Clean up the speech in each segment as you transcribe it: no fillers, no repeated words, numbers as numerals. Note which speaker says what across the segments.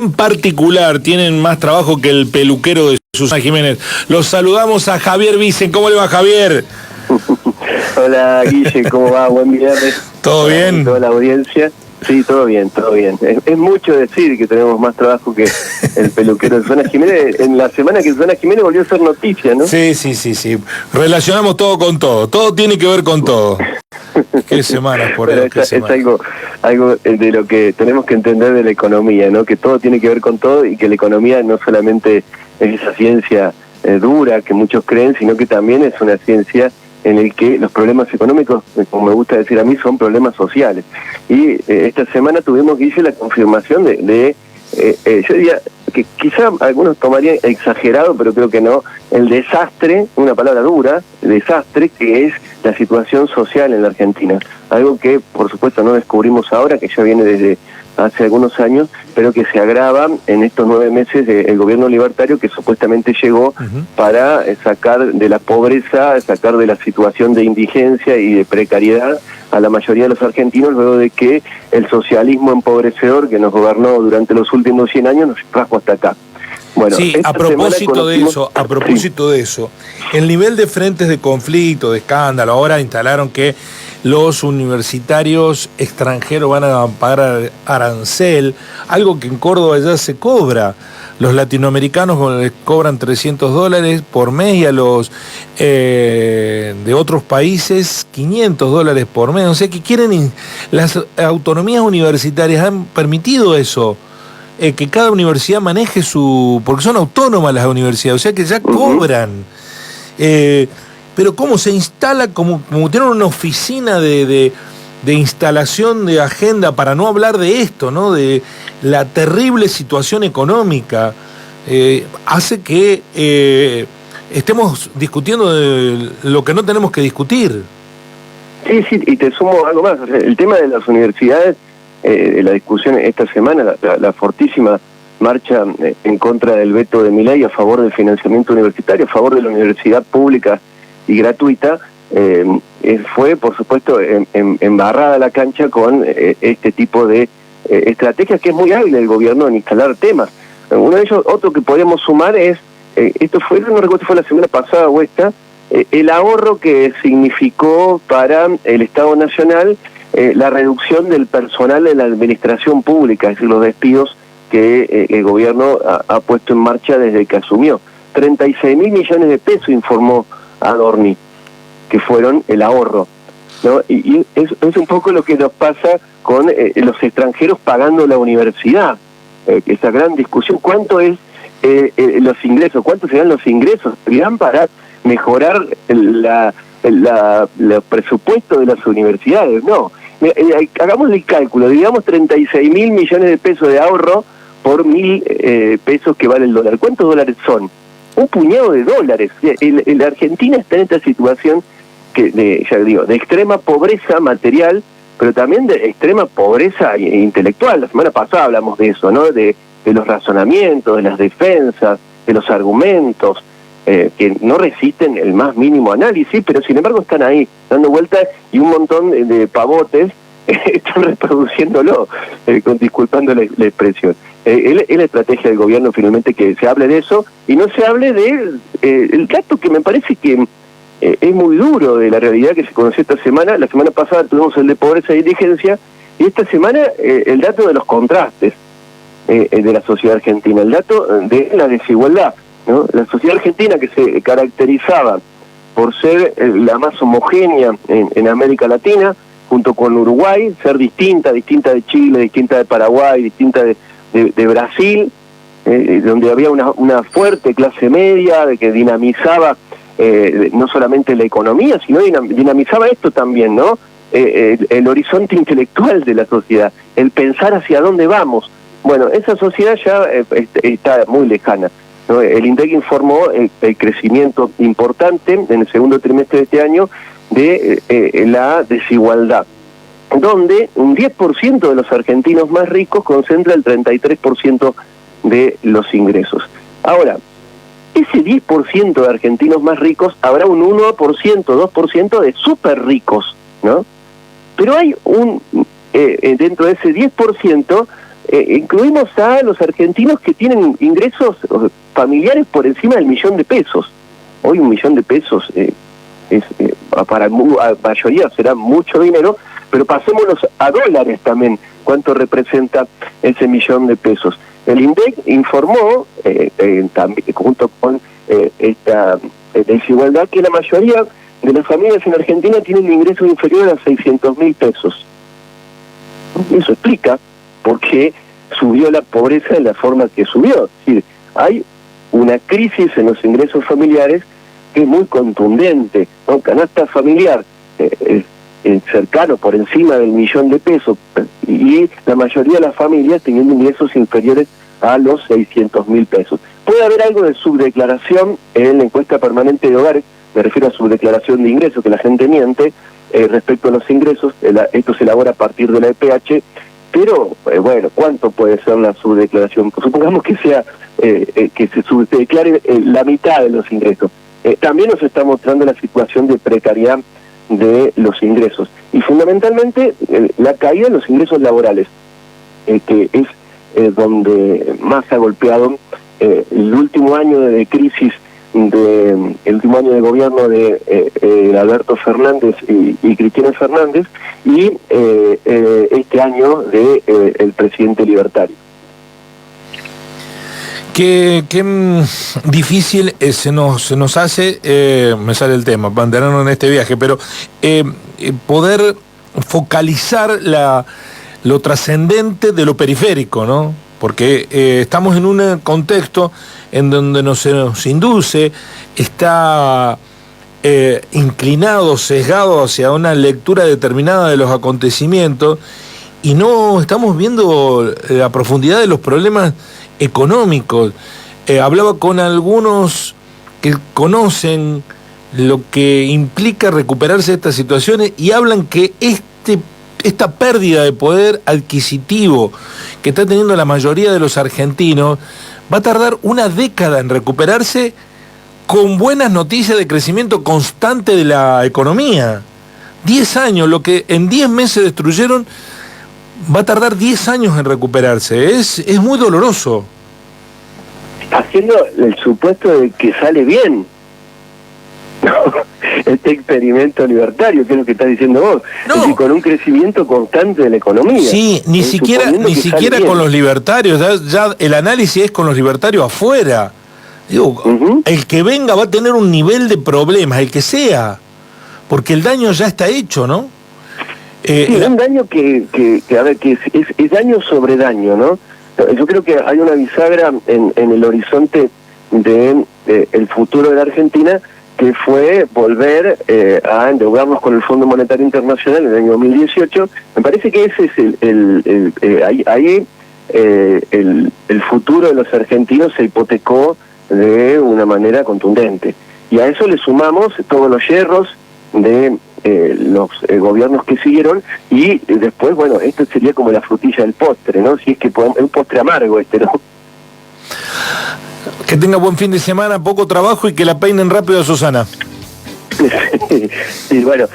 Speaker 1: En particular tienen más trabajo que el peluquero de Susana Jiménez. Los saludamos a Javier Vicen. ¿Cómo le va, Javier?
Speaker 2: Hola, Guille, ¿cómo va? Buen viernes.
Speaker 1: ¿Todo bien?
Speaker 2: Toda la audiencia. Sí, todo bien, todo bien. Es mucho decir que tenemos más trabajo que el peluquero de Susana Jiménez. En la semana que Susana Jiménez volvió a ser noticia, ¿no?
Speaker 1: Sí. Relacionamos todo con todo. Todo tiene que ver con todo. Qué semanas, por Dios, qué semanas.
Speaker 2: Es algo de lo que tenemos que entender de la economía, ¿no? Que todo tiene que ver con todo y que la economía no solamente es esa ciencia dura que muchos creen, sino que también es una ciencia en el que los problemas económicos, como me gusta decir a mí, son problemas sociales. Y esta semana tuvimos, Guille, la confirmación yo diría que quizá algunos tomarían exagerado, pero creo que no, el desastre, una palabra dura, desastre, que es la situación social en la Argentina. Algo que, por supuesto, no descubrimos ahora, que ya viene desde hace algunos años, pero que se agrava en estos 9 meses del gobierno libertario que supuestamente llegó para sacar de la pobreza, sacar de la situación de indigencia y de precariedad a la mayoría de los argentinos, luego de que el socialismo empobrecedor que nos gobernó durante los últimos 100 años nos trajo hasta acá. Bueno,
Speaker 1: sí, a propósito de eso, el nivel de frentes de conflicto, de escándalo, ahora instalaron que los universitarios extranjeros van a pagar arancel, algo que en Córdoba ya se cobra. Los latinoamericanos les cobran $300 por mes y a los de otros países $500 por mes. O sea que las autonomías universitarias han permitido eso. Que cada universidad maneje porque son autónomas las universidades, o sea que ya cobran. Pero cómo se instala, como tienen una oficina de instalación de agenda, para no hablar de esto, ¿no? De la terrible situación económica, hace que estemos discutiendo de lo que no tenemos que discutir.
Speaker 2: Sí, y te sumo algo más. O sea, el tema de las universidades, la discusión esta semana, la fortísima marcha en contra del veto de Milei a favor del financiamiento universitario, a favor de la universidad pública y gratuita, fue, por supuesto, embarrada la cancha con este tipo de estrategias que es muy hábil el gobierno en instalar temas. Uno de ellos, otro que podríamos sumar es, no recuerdo si fue la semana pasada o esta, el ahorro que significó para el Estado Nacional la reducción del personal de la administración pública, es decir, los despidos que el gobierno ha puesto en marcha desde que asumió. 36.000 millones de pesos, informó Adorni, que fueron el ahorro, ¿no? Y es un poco lo que nos pasa con los extranjeros pagando la universidad, esa gran discusión. ¿Cuánto es los ingresos? ¿Cuántos serán los ingresos? ¿Serán para mejorar el presupuesto de las universidades? No. Hagamos el cálculo, digamos 36.000 millones de pesos de ahorro por 1.000 pesos que vale el dólar. ¿Cuántos dólares son? Un puñado de dólares. La Argentina está en esta situación de extrema pobreza material, pero también de extrema pobreza intelectual. La semana pasada hablamos de eso, ¿no? De los razonamientos, de las defensas, de los argumentos, que no resisten el más mínimo análisis, pero sin embargo están ahí, dando vueltas, y un montón de pavotes están reproduciéndolo, disculpando la expresión. Es la estrategia del gobierno finalmente que se hable de eso, y no se hable el dato que me parece que es muy duro de la realidad que se conoció esta semana. La semana pasada tuvimos el de pobreza e indigencia, y esta semana el dato de los contrastes de la sociedad argentina, el dato de la desigualdad, ¿no? La sociedad argentina, que se caracterizaba por ser la más homogénea en América Latina, junto con Uruguay, ser distinta de Chile, distinta de Paraguay, distinta de Brasil, donde había una fuerte clase media de que dinamizaba no solamente la economía, sino dinamizaba esto también, ¿no? El horizonte intelectual de la sociedad, el pensar hacia dónde vamos. Bueno, esa sociedad ya está muy lejana, ¿no? El INDEC informó el crecimiento importante en el segundo trimestre de este año de la desigualdad, donde un 10% de los argentinos más ricos concentra el 33% de los ingresos. Ahora, ese 10% de argentinos más ricos, habrá un 1%, 2% de súper ricos, ¿no? Pero hay dentro de ese 10%, incluimos a los argentinos que tienen ingresos familiares por encima del $1.000.000. Hoy $1.000.000 para la mayoría será mucho dinero, pero pasémonos a dólares también, cuánto representa ese $1.000.000. El INDEC informó, también, junto con esta desigualdad, que la mayoría de las familias en Argentina tienen ingresos inferiores a $600.000. Eso explica por qué subió la pobreza de la forma que subió. Es decir, hay una crisis en los ingresos familiares que es muy contundente, ¿no? Canasta familiar cercano por encima del $1.000.000 y la mayoría de las familias teniendo ingresos inferiores a los $600.000. Puede haber algo de subdeclaración en la encuesta permanente de hogares, me refiero a subdeclaración de ingresos, que la gente miente respecto a los ingresos, esto se elabora a partir de la EPH, pero bueno, ¿cuánto puede ser la subdeclaración? Pues supongamos que sea que se subdeclare la mitad de los ingresos. También nos está mostrando la situación de precariedad de los ingresos y fundamentalmente la caída en los ingresos laborales, que es donde más ha golpeado el último año de crisis, el último año de gobierno de Alberto Fernández y Cristina Fernández, y este año de el presidente libertario.
Speaker 1: Qué difícil se nos hace, me sale el tema, mantenernos en este viaje, pero poder focalizar lo trascendente de lo periférico, ¿no? Porque estamos en un contexto en donde se nos induce, está inclinado, sesgado hacia una lectura determinada de los acontecimientos y no estamos viendo la profundidad de los problemas económicos. Hablaba con algunos que conocen lo que implica recuperarse de estas situaciones y hablan que esta pérdida de poder adquisitivo que está teniendo la mayoría de los argentinos va a tardar una década en recuperarse con buenas noticias de crecimiento constante de la economía. 10 años, lo que en 10 meses destruyeron, va a tardar 10 años en recuperarse. Es muy doloroso.
Speaker 2: Haciendo el supuesto de que sale bien este experimento libertario, que es lo que estás diciendo vos,
Speaker 1: no.
Speaker 2: Es decir, con un crecimiento constante de la economía.
Speaker 1: Sí, ni siquiera con los libertarios, ya el análisis es con los libertarios afuera. Digo, el que venga va a tener un nivel de problemas, el que sea, porque el daño ya está hecho, ¿no?
Speaker 2: Sí, un daño que a ver, que es daño sobre daño, ¿no? Yo creo que hay una bisagra en el horizonte de el futuro de la Argentina, que fue volver a endeudarnos con el Fondo Monetario Internacional en el año 2018. Me parece que ese es el futuro de los argentinos se hipotecó de una manera contundente. Y a eso le sumamos todos los yerros de los gobiernos que siguieron, y después, bueno, esto sería como la frutilla del postre, ¿no? Si es que es un postre amargo ¿no?
Speaker 1: Que tenga buen fin de semana, poco trabajo y que la peinen rápido a Susana.
Speaker 2: Sí, bueno,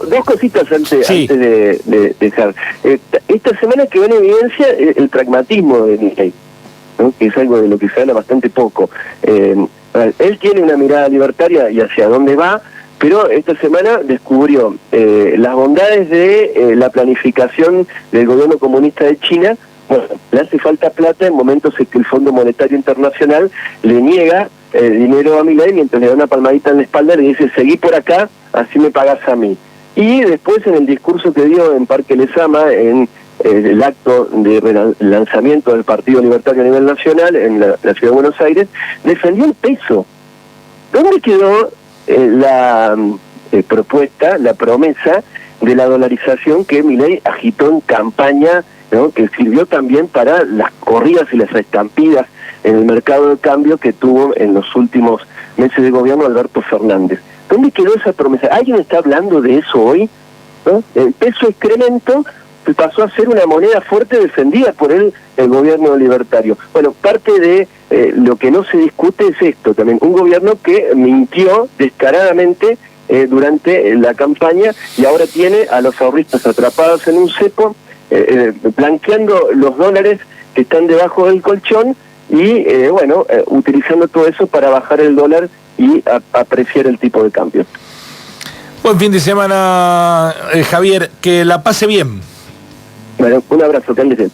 Speaker 2: dos cositas antes de dejar. Esta semana quedó en evidencia el pragmatismo de Milei, ¿no? Que es algo de lo que se habla bastante poco. Él tiene una mirada libertaria y hacia dónde va, pero esta semana descubrió las bondades de la planificación del gobierno comunista de China. Bueno, le hace falta plata en momentos en que el Fondo Monetario Internacional le niega dinero a Milei, mientras le da una palmadita en la espalda y le dice, seguí por acá, así me pagás a mí. Y después, en el discurso que dio en Parque Lezama, en el acto de lanzamiento del Partido Libertario a nivel nacional, en la Ciudad de Buenos Aires, defendió el peso. ¿Dónde quedó la propuesta, la promesa de la dolarización que Milei agitó en campaña, ¿no? Que sirvió también para las corridas y las estampidas en el mercado de cambio que tuvo en los últimos meses de gobierno Alberto Fernández? ¿Dónde quedó esa promesa? ¿Alguien está hablando de eso hoy? ¿No? El peso excremento pasó a ser una moneda fuerte defendida por el gobierno libertario. Bueno, parte de lo que no se discute es esto también, un gobierno que mintió descaradamente durante la campaña y ahora tiene a los ahorristas atrapados en un cepo, blanqueando los dólares que están debajo del colchón y, utilizando todo eso para bajar el dólar y apreciar el tipo de cambio.
Speaker 1: Buen fin de semana, Javier, que la pase bien.
Speaker 2: Bueno, un abrazo, que andes bien.